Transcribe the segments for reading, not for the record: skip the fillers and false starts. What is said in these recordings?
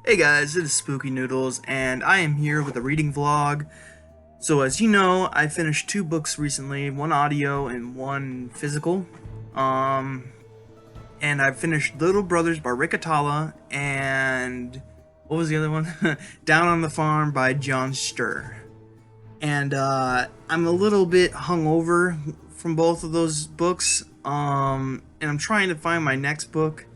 Hey guys, it is Spooky Noodles, and I am here with a reading vlog. So as you know, I finished two books recently, one audio and one physical. And I finished Little Brothers by Rick Atala, and what was the other one? Down on the Farm by John Sturr. And I'm a little bit hungover from both of those books, and I'm trying to find my next book.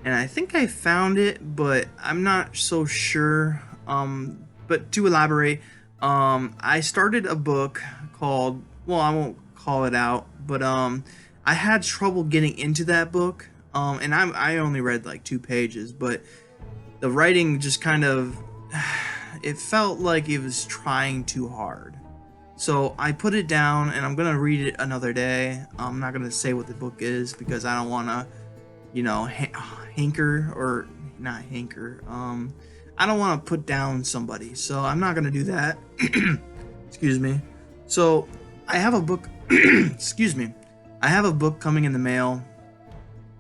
And I think I found it, but I'm not so sure. But to elaborate, I started a book called, well, I won't call it out, but I had trouble getting into that book. And I only read like 2 pages, but the writing just kind of, it felt like it was trying too hard. So I put it down, and I'm gonna read it another day. I'm not gonna say what the book is because I don't want to, hanker or not hanker. I don't want to put down somebody, so I'm not gonna do that. Excuse me. So I have a book. Excuse me. I have a book coming in the mail.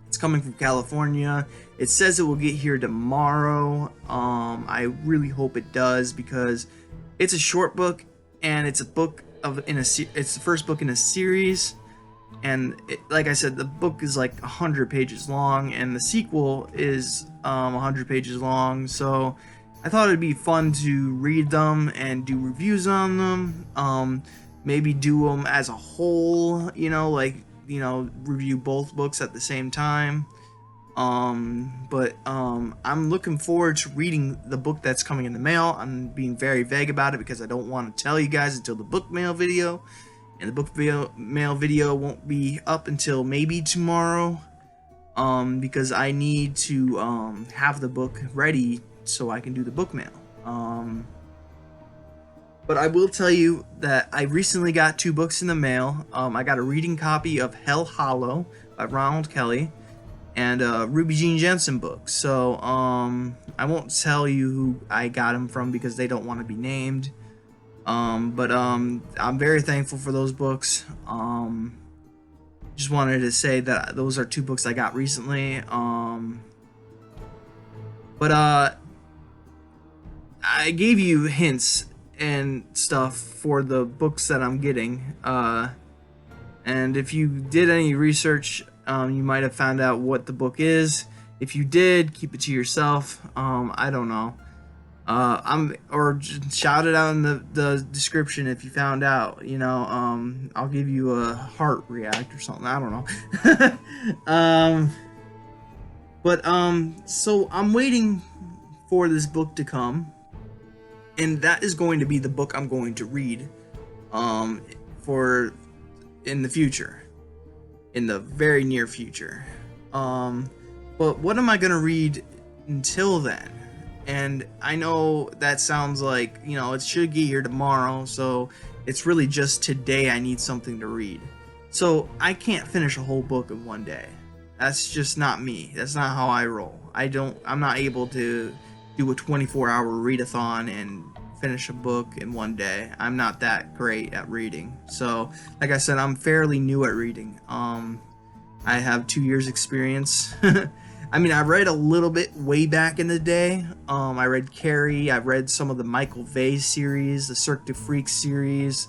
It's coming from California. It says it will get here tomorrow. I really hope it does because it's a short book and it's a book it's the first book in a series. And like I said, the book is like 100 pages long, and the sequel is 100 pages long. So I thought it'd be fun to read them and do reviews on them. Maybe do them as a whole, review both books at the same time. I'm looking forward to reading the book that's coming in the mail. I'm being very vague about it because I don't want to tell you guys until the book mail video. And the book mail video won't be up until maybe tomorrow, because I need to have the book ready so I can do the book mail. But I will tell you that I recently got 2 books in the mail. I got a reading copy of Hell Hollow by Ronald Kelly and a Ruby Jean Jensen book. So I won't tell you who I got them from because they don't want to be named. I'm very thankful for those books. Just wanted to say that those are 2 books I got recently. I gave you hints and stuff for the books that I'm getting. And if you did any research, you might have found out what the book is. If you did, keep it to yourself. I don't know. Just shout it out in the description if you found out. I'll give you a heart react or something. I don't know. So I'm waiting for this book to come, and that is going to be the book I'm going to read, for in the future, in the very near future. But what am I gonna read until then? And I know that sounds like, it should get here tomorrow, so it's really just today I need something to read. So I can't finish a whole book in one day. That's just not me. That's not how I roll. I'm not able to do a 24-hour readathon and finish a book in one day. I'm not that great at reading. So, like I said, I'm fairly new at reading. I have 2 years experience. I mean, I read a little bit way back in the day. I read Carrie. I read some of the Michael Vey series, the Cirque du Freak series,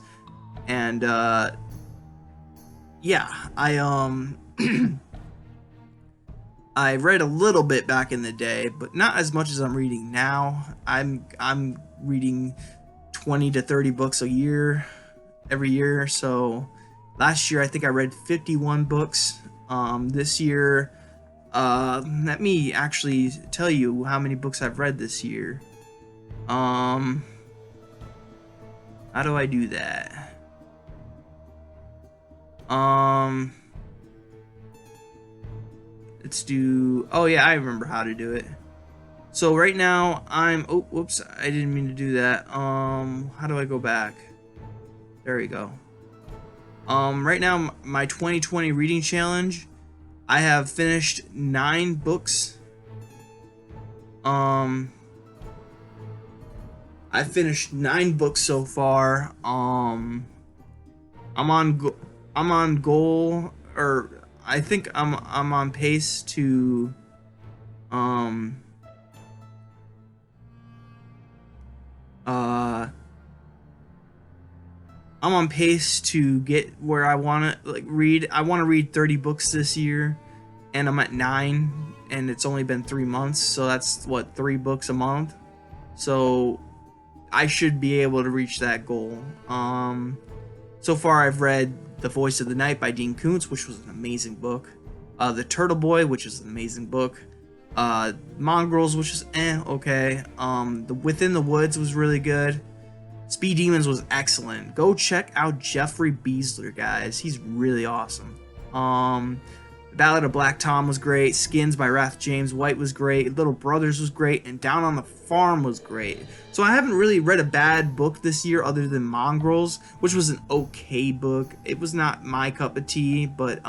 and I read a little bit back in the day, but not as much as I'm reading now. I'm reading 20 to 30 books a year, every year. So last year I think I read 51 books. This year. Let me actually tell you how many books I've read this year. How do I do that? Let's do, oh yeah, I remember how to do it. So right now oh, whoops, I didn't mean to do that. How do I go back? There we go. Right now, my 2020 reading challenge, I have finished 9 books. I finished 9 books so far. I'm on goal, or I think I'm on pace to Uh, I'm on pace to get where I want to read. I want to read 30 books this year, and I'm at 9, and it's only been 3 months, so that's what, 3 books a month. So I should be able to reach that goal. So far I've read The Voice of the Night by Dean Koontz, which was an amazing book. The Turtle Boy, which is an amazing book. Mongrels, which is okay. The Within the Woods was really good. Speed Demons was excellent. Go check out Jeffrey Beasler, guys. He's really awesome. Ballad of Black Tom was great. Skins by Wrath James White was great. Little Brothers was great. And Down on the Farm was great. So I haven't really read a bad book this year other than Mongrels, which was an okay book. It was not my cup of tea, but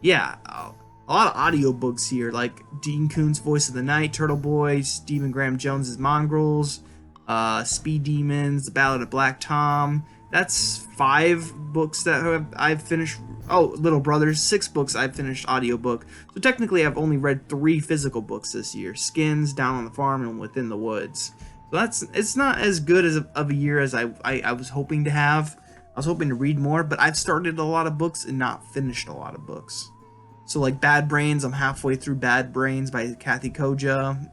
yeah, a lot of audiobooks here, like Dean Koontz' Voice of the Night, Turtle Boy, Stephen Graham Jones's Mongrels, Speed Demons, The Ballad of Black Tom. That's 5 books that I've finished. Oh, Little Brothers, 6 books I've finished audiobook. So technically I've only read 3 physical books this year. Skins, Down on the Farm, and Within the Woods. So it's not as good of a year as I was hoping to have. I was hoping to read more, but I've started a lot of books and not finished a lot of books. So like Bad Brains, I'm halfway through Bad Brains by Kathy Koja.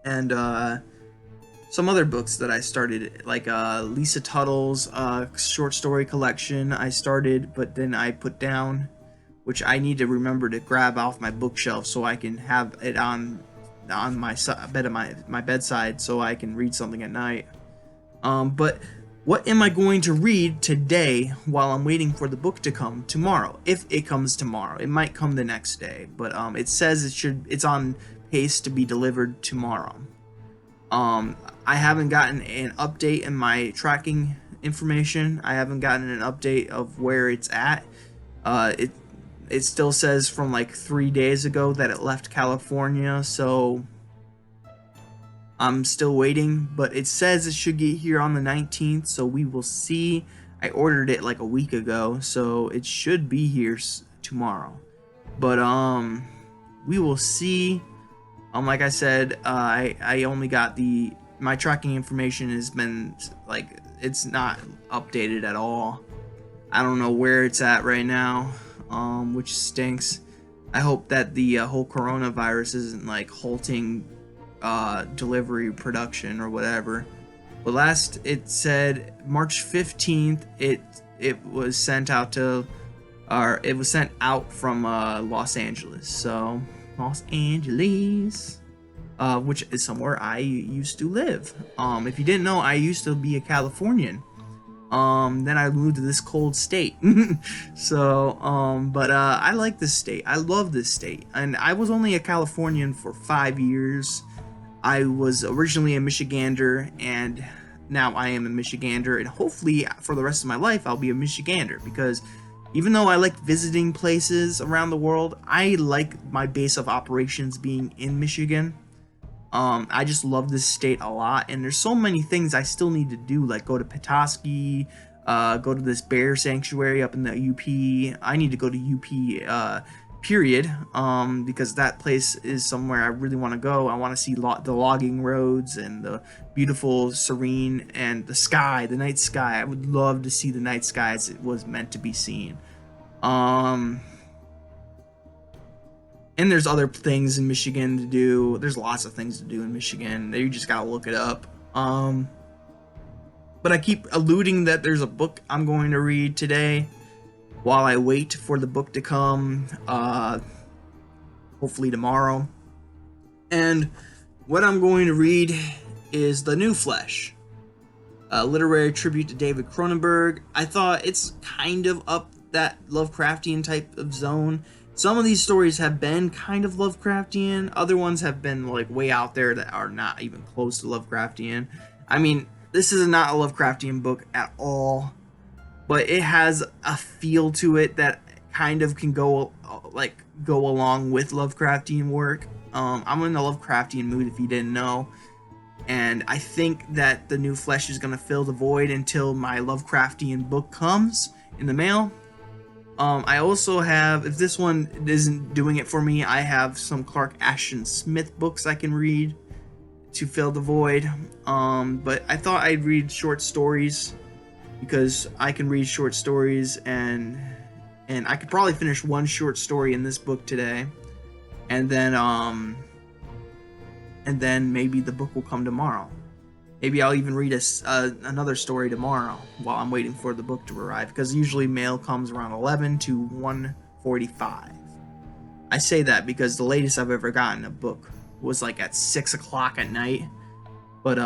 And some other books that I started, like Lisa Tuttle's short story collection I started, but then I put down, which I need to remember to grab off my bookshelf so I can have it on my bed of my bedside so I can read something at night. But what am I going to read today while I'm waiting for the book to come tomorrow? If it comes tomorrow, it might come the next day, but it says it's on pace to be delivered tomorrow. I haven't gotten an update in my tracking information. I haven't gotten an update of where it's at. It still says from like 3 days ago that it left California, so I'm still waiting, but it says it should get here on the 19th, so we will see. I ordered it like a week ago, so it should be here tomorrow. But we will see. Like I said, I only got my tracking information has been like, it's not updated at all. I don't know where it's at right now, which stinks. I hope that the whole coronavirus isn't like halting delivery production or whatever. But last it said March 15th it was sent out to, or it was sent out from Los Angeles. So Los Angeles, which is somewhere I used to live. If you didn't know, I used to be a Californian. Then I moved to this cold state. So, but I like this state. I love this state. And I was only a Californian for 5 years. I was originally a Michigander, and now I am a Michigander. And hopefully, for the rest of my life, I'll be a Michigander, because even though I like visiting places around the world, I like my base of operations being in Michigan. I just love this state a lot, and there's so many things I still need to do, like go to Petoskey, go to this bear sanctuary up in the UP. I need to go to UP, period, because that place is somewhere I really want to go. I want to see the logging roads and the beautiful, serene, and the sky, the night sky. I would love to see the night sky as it was meant to be seen. And there's other things in Michigan to do. There's lots of things to do in Michigan. You just gotta look it up. But I keep alluding that there's a book I'm going to read today while I wait for the book to come, hopefully tomorrow. And what I'm going to read is The New Flesh, a literary tribute to David Cronenberg. I thought it's kind of up that Lovecraftian type of zone. Some of these stories have been kind of Lovecraftian. Other ones have been like way out there that are not even close to Lovecraftian. I mean, this is not a Lovecraftian book at all, but it has a feel to it that kind of can go along with Lovecraftian work. I'm in the Lovecraftian mood, if you didn't know, and I think that The New Flesh is going to fill the void until my Lovecraftian book comes in the mail. I also have, if this one isn't doing it for me, I have some Clark Ashton Smith books I can read to fill the void. But I thought I'd read short stories because I can read short stories, and I could probably finish one short story in this book today, and then maybe the book will come tomorrow. Maybe I'll even read another story tomorrow while I'm waiting for the book to arrive, because usually mail comes around 11 to 1:45. I say that because the latest I've ever gotten a book was like at 6 o'clock at night, but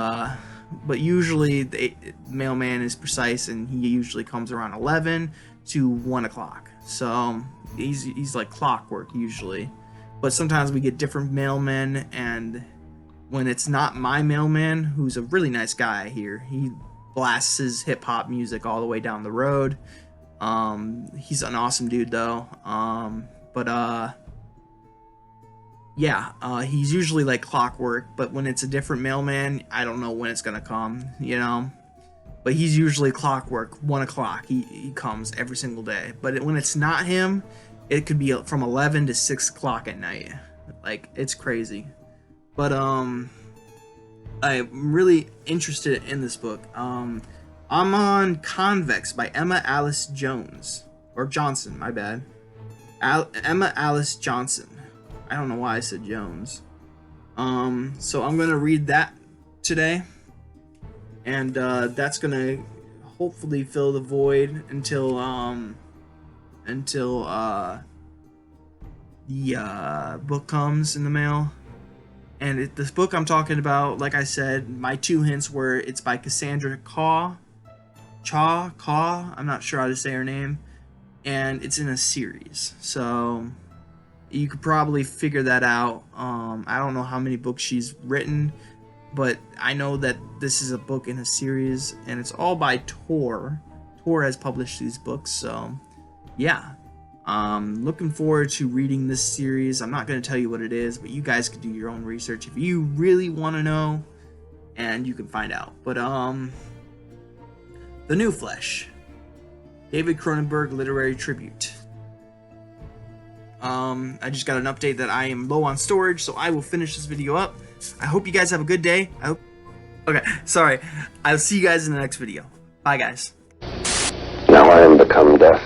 usually the mailman is precise, and he usually comes around 11 to 1 o'clock. So he's like clockwork usually, but sometimes we get different mailmen, and when it's not my mailman, who's a really nice guy here, he blasts his hip-hop music all the way down the road. He's an awesome dude though. He's usually like clockwork, but when it's a different mailman, I don't know when it's gonna come, but he's usually clockwork. 1 o'clock he comes every single day. But when it's not him, it could be from 11 to 6 o'clock at night. Like, it's crazy. But I'm really interested in this book. I'm on Convex by Emma Alice Jones, or Johnson, my bad. Emma Alice Johnson. I don't know why I said Jones. So I'm gonna read that today, and that's gonna hopefully fill the void until the book comes in the mail. And this book I'm talking about, like I said, my 2 hints were it's by Cassandra Khaw. I'm not sure how to say her name. And it's in a series. So you could probably figure that out. I don't know how many books she's written, but I know that this is a book in a series, and it's all by Tor. Tor has published these books, so yeah. Looking forward to reading this series. I'm not going to tell you what it is, but you guys can do your own research if you really want to know, and you can find out. But The New Flesh, David Cronenberg Literary Tribute. I just got an update that I am low on storage, so I will finish this video up. I hope you guys have a good day. Okay, sorry. I'll see you guys in the next video. Bye, guys. Now I am become death.